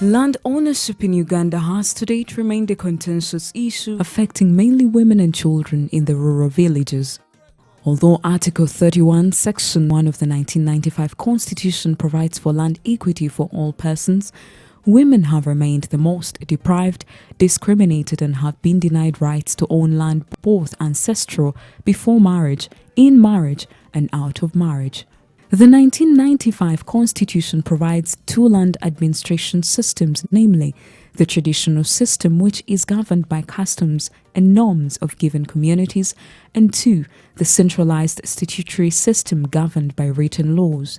Land ownership in Uganda has to date remained a contentious issue affecting mainly women and children in the rural villages. Although Article 31, Section 1 of the 1995 Constitution provides for land equity for all persons, women have remained the most deprived, discriminated and have been denied rights to own land both ancestral, before marriage, in marriage and out of marriage. The 1995 Constitution provides two land administration systems, namely the traditional system, which is governed by customs and norms of given communities, and two, the centralized statutory system governed by written laws.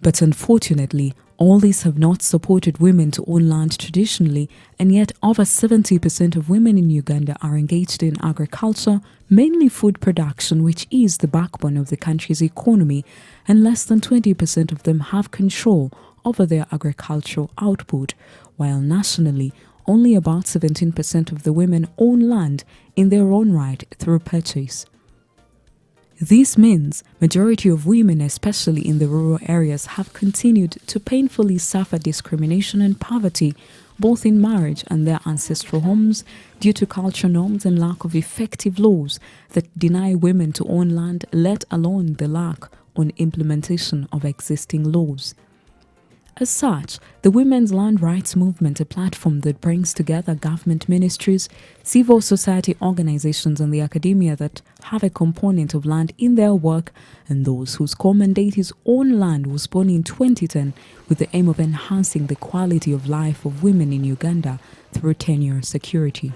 But unfortunately, all these have not supported women to own land traditionally, and yet over 70% of women in Uganda are engaged in agriculture, mainly food production, which is the backbone of the country's economy, and less than 20% of them have control over their agricultural output, while nationally, only about 17% of the women own land in their own right through purchase. This means majority of women, especially in the rural areas, have continued to painfully suffer discrimination and poverty, both in marriage and their ancestral homes, due to cultural norms and lack of effective laws that deny women to own land, let alone the lack on implementation of existing laws. As such, the Women's Land Rights Movement, a platform that brings together government ministries, civil society organizations and the academia that have a component of land in their work, and those whose core mandate is own land, was born in 2010 with the aim of enhancing the quality of life of women in Uganda through tenure security.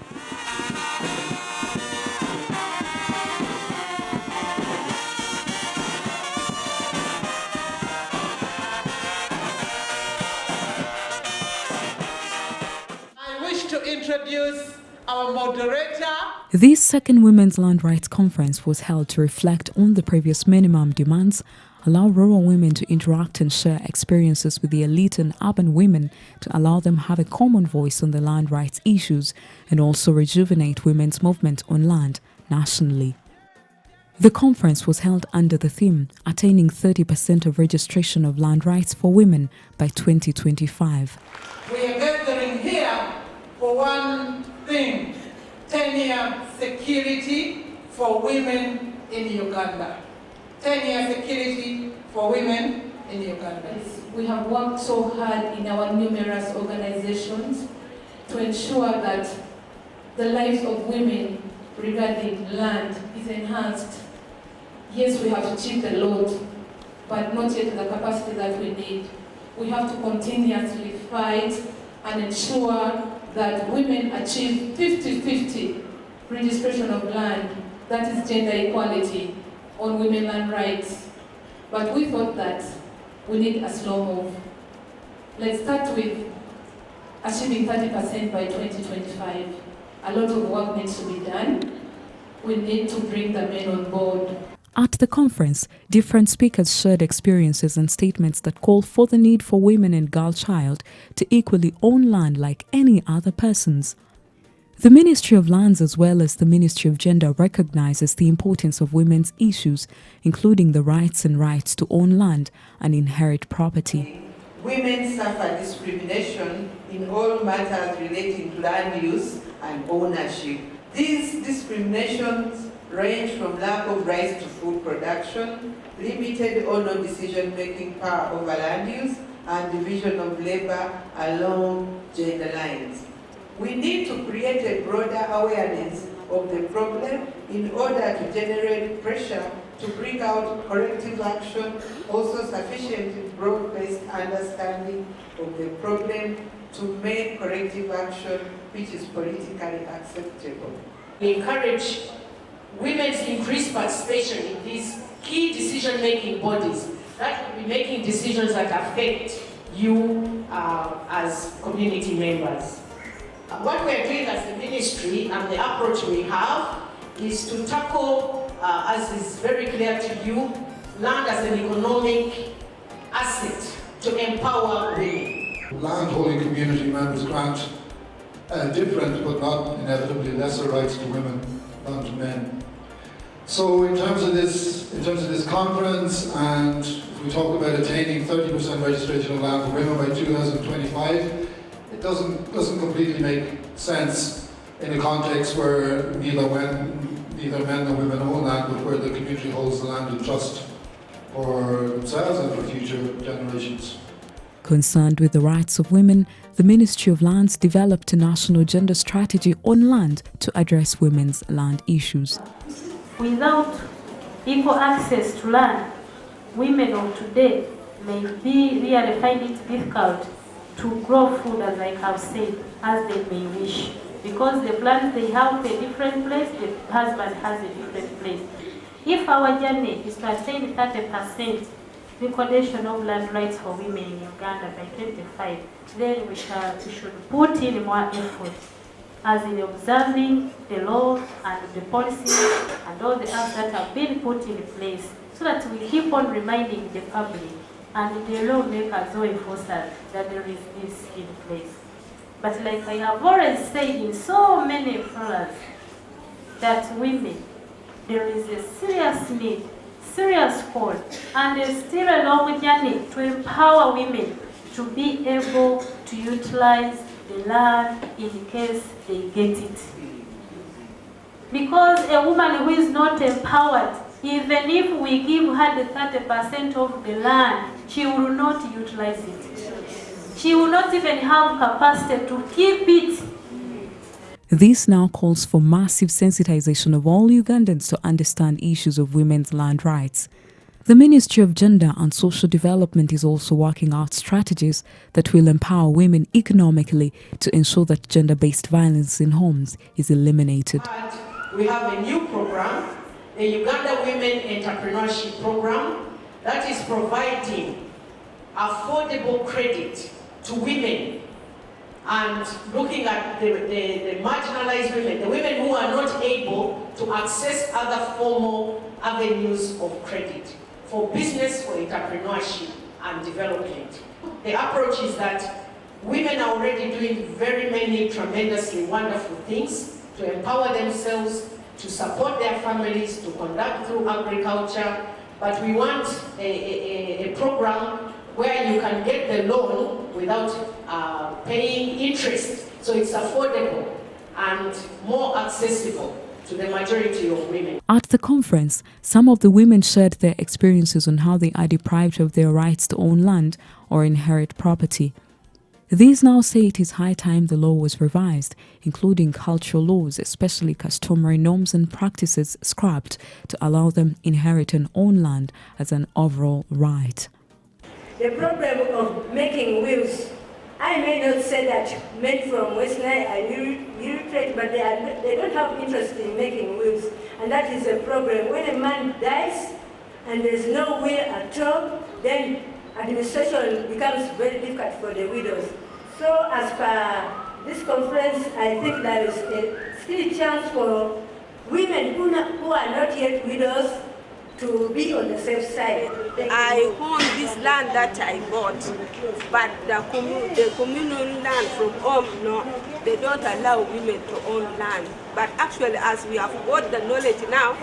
To introduce our moderator. This second Women's Land Rights Conference was held to reflect on the previous minimum demands, allow rural women to interact and share experiences with the elite and urban women, to allow them have a common voice on the land rights issues, and also rejuvenate women's movement on land nationally. The conference was held under the theme, Attaining 30% of Registration of Land Rights for Women by 2025. We are gathering here for one thing: tenure security for women in Uganda. Tenure security for women in Uganda. We have worked so hard in our numerous organizations to ensure that the lives of women regarding land is enhanced. Yes, we have achieved a lot, but not yet the capacity that we need. We have to continuously fight and ensure that women achieve 50-50 registration of land, that is gender equality on women land rights. But we thought that we need a slow move. Let's start with achieving 30% by 2025. A lot of work needs to be done. We need to bring the men on board. At the conference, different speakers shared experiences and statements that call for the need for women and girl child to equally own land like any other persons. The Ministry of Lands as well as the Ministry of Gender recognizes the importance of women's issues, including the rights to own land and inherit property. Women suffer discrimination in all matters relating to land use and ownership. These discriminations range from lack of rights to food production, limited or no decision-making power over land use, and division of labor along gender lines. We need to create a broader awareness of the problem in order to generate pressure to bring out corrective action, also sufficient broad-based understanding of the problem to make corrective action which is politically acceptable. We encourage women's increased participation in these key decision-making bodies that will be making decisions that affect you as community members. What we are doing as a ministry and the approach we have is to tackle, as is very clear to you, land as an economic asset to empower women. Landholding community members grant different but not inevitably lesser rights to women than to men. So in terms of this conference and if we talk about attaining 30% registration of land for women by 2025, it doesn't completely make sense in a context where neither men nor women own land, but where the community holds the land in trust for themselves and for future generations. Concerned with the rights of women, the Ministry of Lands developed a national gender strategy on land to address women's land issues. Without equal access to land, women of today may really find it difficult to grow food, as I have said, as they may wish. Because the plants they have a different place, the husband has a different place. If our journey is to attain 30% recordation of land rights for women in Uganda by 2025, then we should put in more effort as in observing the laws and the policies and all the acts that have been put in place, so that we keep on reminding the public and the lawmakers or enforcers that there is this in place. But like I have already said in so many forums, that women, there is a serious need, serious call, and there's still a long journey to empower women to be able to utilize the land in case they get it. Because a woman who is not empowered, even if we give her the 30% of the land, she will not utilize it. She will not even have capacity to keep it. This now calls for massive sensitization of all Ugandans to understand issues of women's land rights. The Ministry of Gender and Social Development is also working out strategies that will empower women economically to ensure that gender-based violence in homes is eliminated. We have a new program, the Uganda Women Entrepreneurship Program, that is providing affordable credit to women and looking at the marginalized women, the women who are not able to access other formal avenues of credit for business, for entrepreneurship and development. The approach is that women are already doing very many tremendously wonderful things to empower themselves, to support their families, to conduct through agriculture, but we want a program where you can get the loan without paying interest, so it's affordable and more accessible to the majority of women. At the conference, some of the women shared their experiences on how they are deprived of their rights to own land or inherit property. These now say it is high time the law was revised, including cultural laws, especially customary norms and practices scrapped to allow them inherit and own land as an overall right. The problem of making wills, I may not say that men from West Nile are illiterate, but they don't have interest in making wills. And that is a problem. When a man dies and there's no will at all, then administration becomes very difficult for the widows. So as per this conference, I think there is a still chance for women who are not yet widows to be on the safe side. I own this land that I bought, but the communal land from home, no, they don't allow women to own land. But actually, as we have got the knowledge now,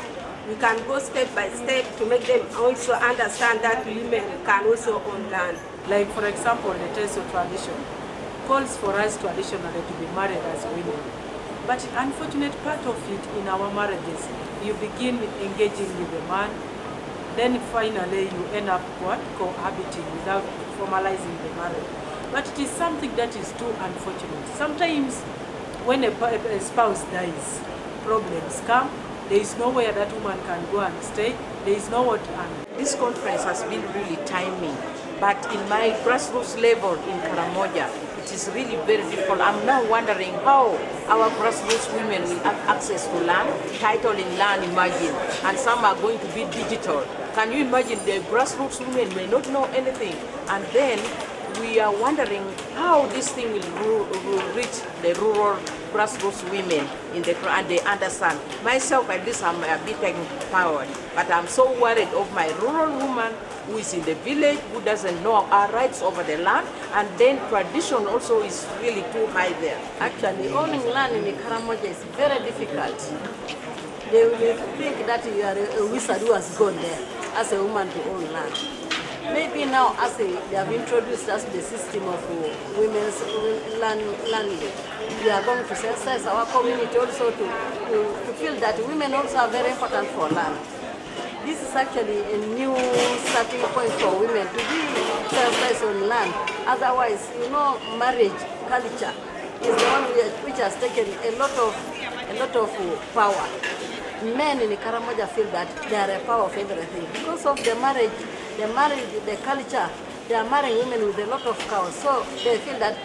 we can go step by step to make them also understand that women can also own land. Like for example, the Teso tradition calls for us traditionally to be married as women. But the unfortunate part of it in our marriages, you begin engaging with a man, then finally you end up cohabiting without formalizing the marriage. But it is something that is too unfortunate. Sometimes when a spouse dies, problems come. There is nowhere that woman can go and stay. There is no what to earn. This conference has been really timely, but in my grassroots level in Karamoja, it is really very difficult. I'm now wondering how our grassroots women will have access to land, titling land, imagine, and some are going to be digital. Can you imagine the grassroots women may not know anything, and then we are wondering how this thing will reach the rural grassroots women and they understand. Myself, at least, I'm a bit empowered, but I'm so worried of my rural woman who is in the village, who doesn't know our rights over the land, and then tradition also is really too high there. Actually, owning land in Karamoja is very difficult. They will think that you are a wizard who has gone there as a woman to own land. Maybe now, as they have introduced us the system of women's land, we are going to sensitize our community also to feel that women also are very important for land. This is actually a new starting point for women to be sensitized on land. Otherwise, you know, marriage culture is the one which has taken a lot of power. Men in Karamoja feel that they are a power of everything. Because of the marriage, the culture, they are marrying women with a lot of cows. So they feel that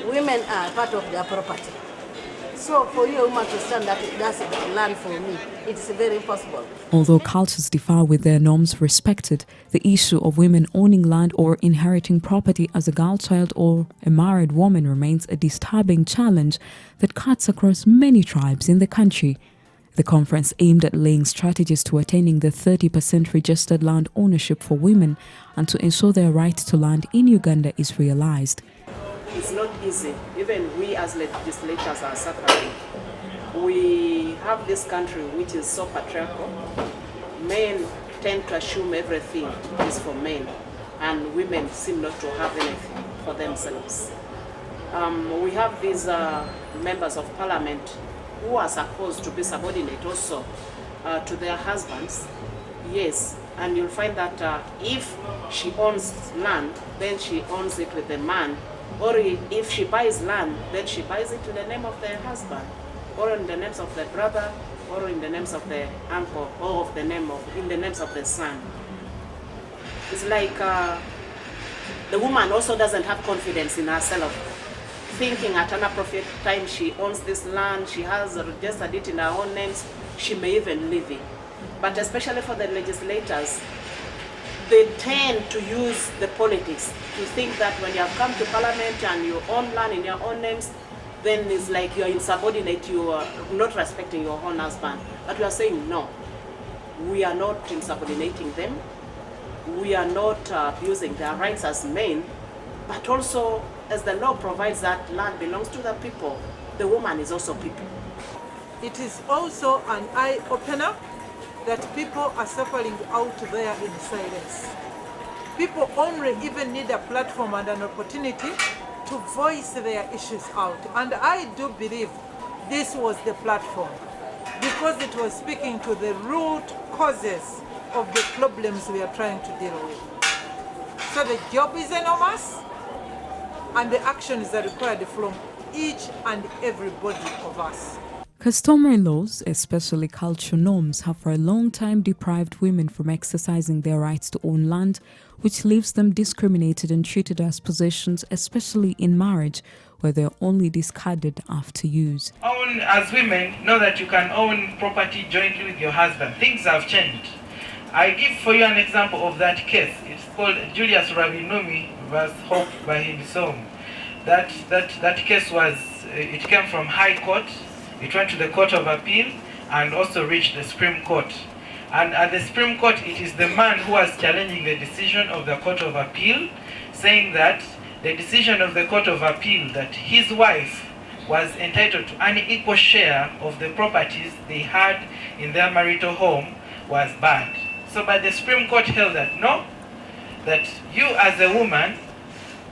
women are part of their property. So for you, a woman to stand that that's land for me, it's very impossible. Although cultures differ with their norms respected, the issue of women owning land or inheriting property as a girl child or a married woman remains a disturbing challenge that cuts across many tribes in the country. The conference aimed at laying strategies to attaining the 30% registered land ownership for women and to ensure their right to land in Uganda is realized. It's not easy. Even we as legislators are suffering. We have this country which is so patriarchal. Men tend to assume everything is for men, and women seem not to have anything for themselves. We have these members of parliament who are supposed to be subordinate also to their husbands. Yes, and you'll find that if she owns land, then she owns it with the man. Or if she buys land, then she buys it in the name of the husband, or in the names of the brother, or in the names of the uncle, or in the names of the son. It's like the woman also doesn't have confidence in herself, thinking at an appropriate time she owns this land, she has registered it in her own names, she may even live it. But especially for the legislators, they tend to use the politics to think that when you have come to parliament and you own land in your own names, then it's like you're insubordinate, you are not respecting your own husband. But we are saying no, we are not insubordinating them, we are not abusing their rights as men, but also as the law provides that land belongs to the people, the woman is also people. It is also an eye-opener that people are suffering out there in silence. People only even need a platform and an opportunity to voice their issues out. And I do believe this was the platform because it was speaking to the root causes of the problems we are trying to deal with. So the job is enormous and the actions are required from each and everybody of us. Customary laws, especially cultural norms, have for a long time deprived women from exercising their rights to own land, which leaves them discriminated and treated as possessions, especially in marriage, where they are only discarded after use. As women, know that you can own property jointly with your husband. Things have changed. I give for you an example of that case. It's called Julius Ravinumi vs. Hope by Himsong. That case was, it came from High Court. It went to the Court of Appeal and also reached the Supreme Court. And at the Supreme Court, it is the man who was challenging the decision of the Court of Appeal, saying that the decision of the Court of Appeal that his wife was entitled to an equal share of the properties they had in their marital home was bad. So but the Supreme Court held that no, that you as a woman,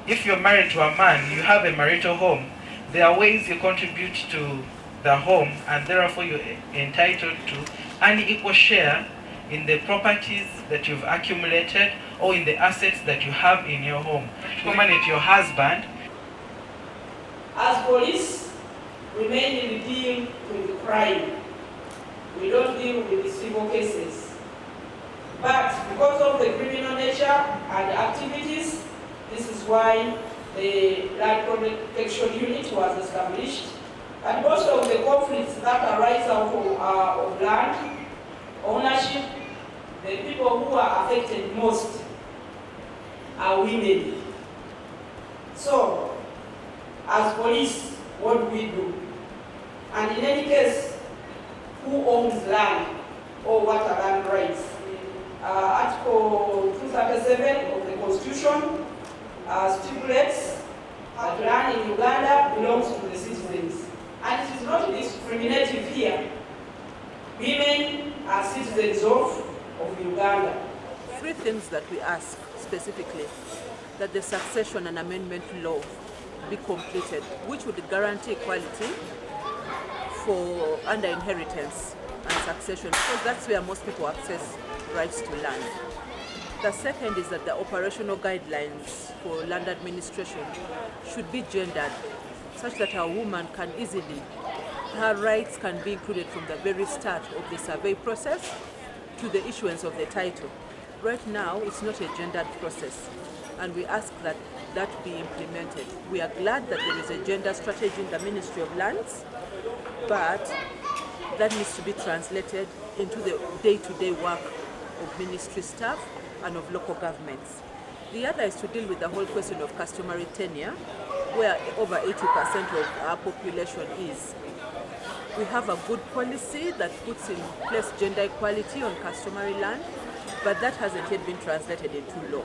if you're married to a man, you have a marital home, there are ways you contribute to the home, and therefore you're entitled to an equal share in the properties that you've accumulated or in the assets that you have in your home. You manage your husband. As police, we mainly deal with the crime. We don't deal with the civil cases. But because of the criminal nature and the activities, this is why the Land Protection Unit was established. And most of the conflicts that arise out of land ownership, the people who are affected most are women. So, as police, what do we do? And in any case, who owns land or what are land rights? Article 237 of the Constitution stipulates that land in Uganda belongs to the citizens. And it is not discriminative here. Women are citizens of Uganda. Three things that we ask, specifically that the succession and amendment law be completed, which would guarantee equality for under inheritance and succession, because that's where most people access rights to land. The second is that the operational guidelines for land administration should be gendered, such that a woman can easily, her rights can be included from the very start of the survey process to the issuance of the title. Right now, it's not a gendered process, and we ask that that be implemented. We are glad that there is a gender strategy in the Ministry of Lands, but that needs to be translated into the day-to-day work of ministry staff and of local governments. The other is to deal with the whole question of customary tenure, where over 80% of our population is. We have a good policy that puts in place gender equality on customary land, but that hasn't yet been translated into law.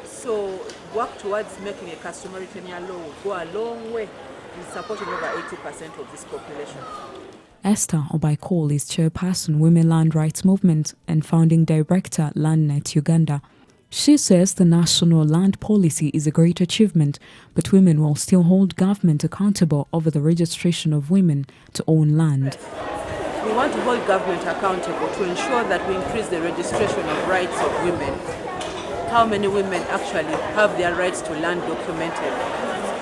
So work towards making a customary tenure law will go a long way in supporting over 80% of this population. Esther Obaikol is chairperson Women Land Rights Movement and founding director LandNet Uganda. She says the national land policy is a great achievement, but women will still hold government accountable over the registration of women to own land. We want to hold government accountable to ensure that we increase the registration of rights of women. How many women actually have their rights to land documented?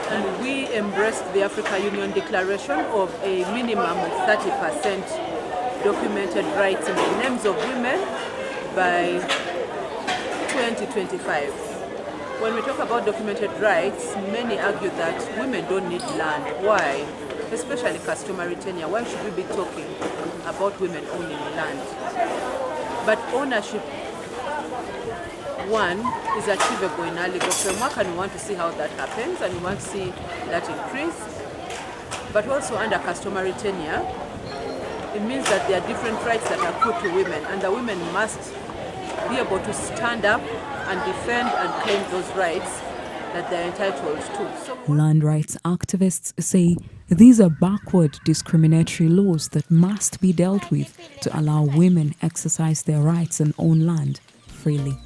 And we embraced the African Union Declaration of a minimum of 30% documented rights in the names of women by 2025. When we talk about documented rights, many argue that women don't need land. Why? Especially customary tenure. Why should we be talking about women owning land? But ownership, one, is achievable in our legal framework, and we want to see how that happens, and we want to see that increase. But also under customary tenure, it means that there are different rights that are put to women, and the women must be able to stand up and defend and claim those rights that they're entitled to. Land rights activists say these are backward discriminatory laws that must be dealt with to allow women exercise their rights and own land freely.